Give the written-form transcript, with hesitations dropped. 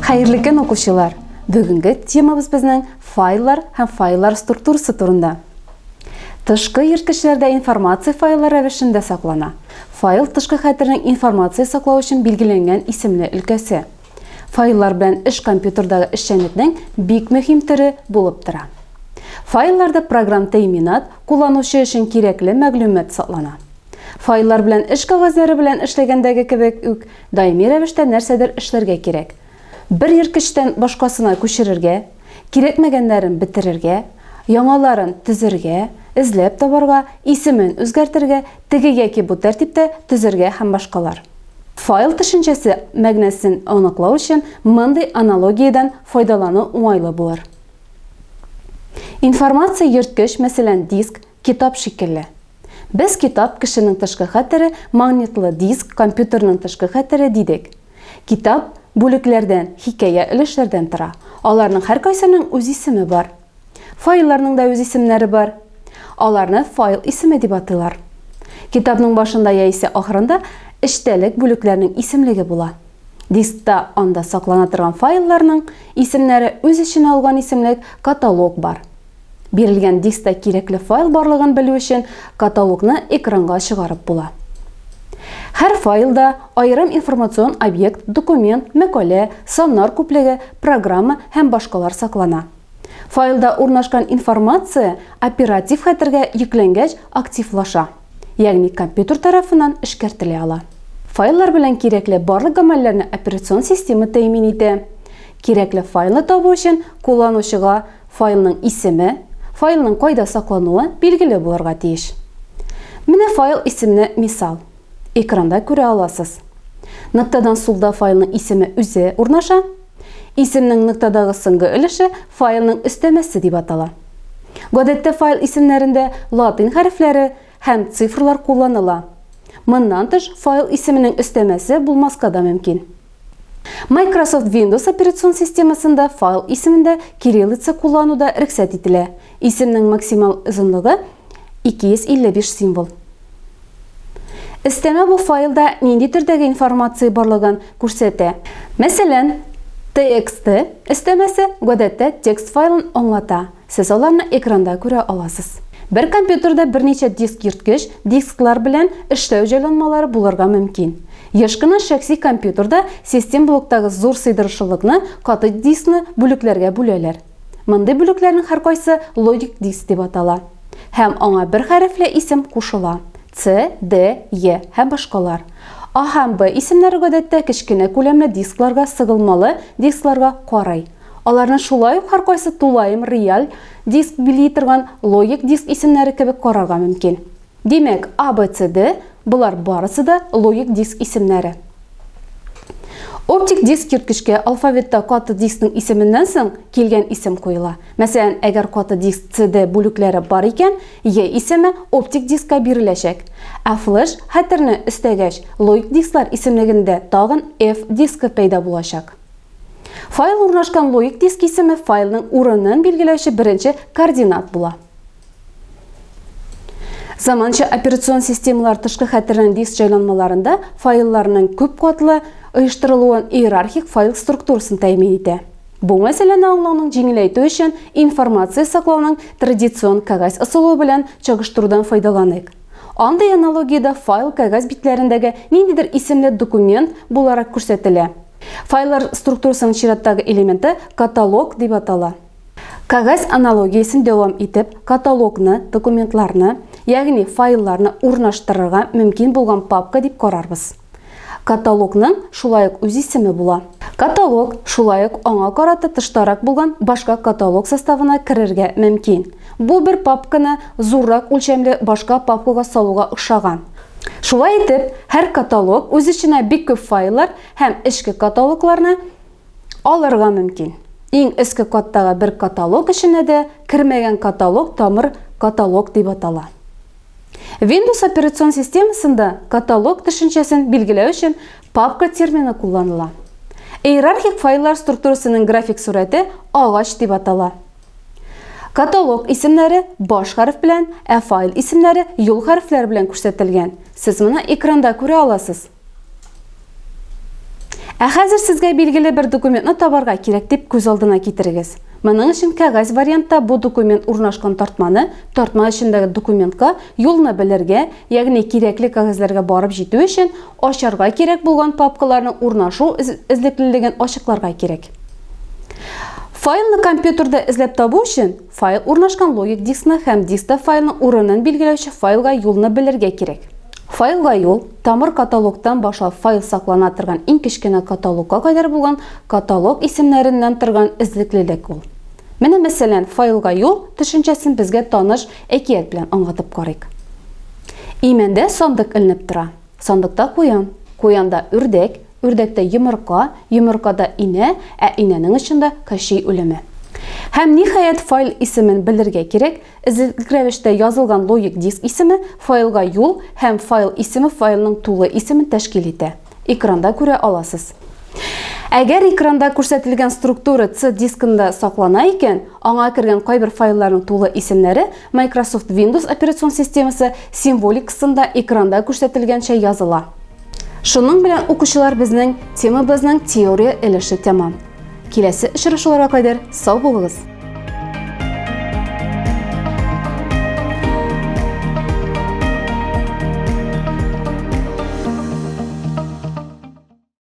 Xayrlı gün okuşular. Bugünkü temamız bizning fayllar hem fayllar strukturası turunda. Tышкы yirtkichlerde informatsiya fayllari ravishida saqlana. Fayl tышкы xatirning informatsiya saqlash uchun belgilangan ismli ülkesi. Fayllar bilan ish kompyuterdagi ishchanlikning bek muhim turi bo'lib turadi. Fayllarda program ta'minot, qo'llanuvchi uchun kerakli ma'lumot saqlana. Fayllar bilan ish qog'ozlari bilan ishlagandagi kabi doimiy ravishda narsadir ishlarga kerak. Bir yirtkichdan boshqasini ko'chirishga, kerakmaganlarini bitirishga, yangilarini tuzirga, izlab toparga, ismini o'zgartirishga, tegayaki bu tartibda tuzirga ham boshqalar. Fayl tushunchasi ma'nosini aniqlash uchun bunday analogiyadan foydalanish o'ng'ayli bo'lar. Informatsiya yirtkich, masalan, disk, kitob shekilli. Biz kitob kishining tashqi xatiri, magnitli disk kompyuterning tashqi xatiri deydik. Kitob bo'liklardan, hikoya ilishlardan turadi. Ularning har qaysisining o'z ismi bor. Fayllarning da o'z ismlari bor. Ularni fayl ismi deb ataylar. Kitobning boshida yoki oxirida ishtalik bo'liklarning ismligi bo'ladi. Diskda unda saqlanib turgan fayllarning ismlari o'z ichine olgan ismlik katalog bor. Berilgan diskda kerakli fayl borligini bilish uchun katalogni ekranga chiqarib bo'ladi. Har faylda ayrim informatsion obyekt, dokument, maqola, sonlar ko'pligi, programma ham boshqalar saqlanadi. Faylda o'rnashgan informatsiya operativ xatirga yuklangach aktivlashadi, ya'ni kompyuter tarafidan ishkartiladi. Fayllar bilan kerakli barliq amallarni operatsion sistema ta'min etadi. Kerakli faylni topish uchun qo'llanuvchiga faylning ismi, faylning qayda saqlanuvi belgili bo'lirga tegish. Mana fayl ismini misol ekranda ko'ra olasiz. Nuqtadan solda faylning ismi o'zi o'rnashadi. Ismning nuqtadagi singi ilishi faylning istamasi deb ataladi. Odatda fayl ismlarida latin harflari ham sifrlar qo'llaniladi. Bundan tыш fayl ismining istamasi bo'lmaska da mumkin. Microsoft Windows operatsion sistemasida fayl ismida kirillitsa qo'llanuvda ruxsat etiladi. Ismning maksimal uzunligi 255 simbol. Istama bu faylda nindi turdagi informatsiya borligini ko'rsatadi. Masalan, TXT istamasi odatda tekst faylini anglatadi. Siz ularni ekranda ko'ra olasiz. Bir kompyuterda bir necha disk yirtkich, disklar bilan ishlash joylanmalari bo'lirga mumkin. Yoshgina shaxsiy kompyuterda sistem blokdagi zo'r siydirishlikni qati diskni bo'laklarga bo'laylar. Bunday bo'laklarning har qaysi logik disk deb ataladi. Ham anga bir harfli ism qo'shiladi. C, D, Y ham boshqalar. A ham B ismlari odatda kichkina ko'lamli disklarga sig'ilmalı disklarga qaraydi. Ularni shulay har qaysi to'layim real disk bilib turgan logik disk ismlari kabi qararga mumkin. Demak, A, B, C, D bular barisi da logik disk ismlari. Optik disk yirtkichga alfavitda qati diskning ismidan so'ng kelgan ism qo'yiladi. Masalan, agar qati disk CD bo'laklari bor ekan, Y ismi optik diskka berilajak. A flash xatirni istagach, logik disklar ismligida tag'in F diski paydo bo'lajak. Fayl o'rnashgan logik disk ismi faylning o'rnini belgilovchi birinchi koordinat bo'ladi. Zamancha operatsion sistemalar tashqi xatirning disk joylanmalarida fayllarning ko'p qatli uyushtirilgan iyerarxik fayl strukturasini ta'min etadi. Bu masalani anglashni yengillaytirish uchun informatsiya saqlovning traditsion qog'oz usuli bilan chaqishtiruvdan foydalanaylik. Anday analogiyada fayl qog'oz bitlarindagi nindidir ismli dokument bo'larak ko'rsatiladi. Fayllar strukturasining chiratdagi elementi katalog deb ataladi. Qog'oz analogiyasini davom etib, katalogni, dokumentlarni, ya'ni fayllarni o'rnashtirishga mumkin bo'lgan papka deb qararmiz. Katalogning shulayq o'z ismi bo'ladi. Katalog shulayq anga qarata tishtarak bo'lgan boshqa katalog sostavina kirishga mumkin. Bu bir papkani zo'rroq o'lchamli boshqa papkaga soluga o'xshagan. Shulay etib, har katalog o'z ichida bek ko'p fayllar ham ichki kataloglarni olirga mumkin. Eng eski qatdagi bir katalog ichida kirmagan katalog tomir katalog deb ataladi. Windows operatsion sistemasida katalog tushunchasini belgilash uchun papka termini qo'llaniladi. Iyerarxik fayllar strukturasining grafik surati og'och deb ataladi. Katalog ismlari bosh harf bilan, fayl ismlari yo'l harflari bilan ko'rsatilgan. Siz buni ekranda ko'ra olasiz. Хәзер сезгә билгеле бер документны табарга кирәк дип күз алдына китерегез. Моның өчен кәгазь вариантта бу документ урнашкан тартманы, тартма эчендәге документка юлны белергә, ягъни кирәкле кәгазьләргә барып җитү өчен ачарга кирәк булган папкаларның урнашу эзлеклелеген ачыкларга кирәк. Файлны компьютерда эзләп табу өчен файл урнашкан логик дискны һәм дискта файлның урынын билгеләүче файлга юлны белергә кирәк. Файлга юл тамыр каталогтан башлап файл саклана торган иң кечкенә каталогка кадәр булган каталог исемнәреннән торган эзлеклелек ул. Менә мәсәлән, файлга юл төшенчәсен безгә таныш әкият белән аңлатып карыйк. Имәндә сандык эленеп тора. Сандыкта куян, куянда үрдәк, үрдәктә йомырка, йомыркада инә, инәнең ичендә кәши үлеме. Һәм ниһаять файл исемен белергә кирәк. Эзлекле рәвештә язылган логик диск исеме файлга юл һәм файл исеме файлның тулы исемен тәшкил итә. Экранда күрә аласыз. Әгәр экранда күрсәтелгән структура C дискында саклана икән, аңа кергән кайбер файлларның тулы исемнәре Microsoft Windows операцион системасы символикасында экранда күрсәтелгәнчә языла. Шуның белән укучылар безнең темабызның теория өлеше тәмам. Киләсе очрашуларга кадәр сау булыгыз.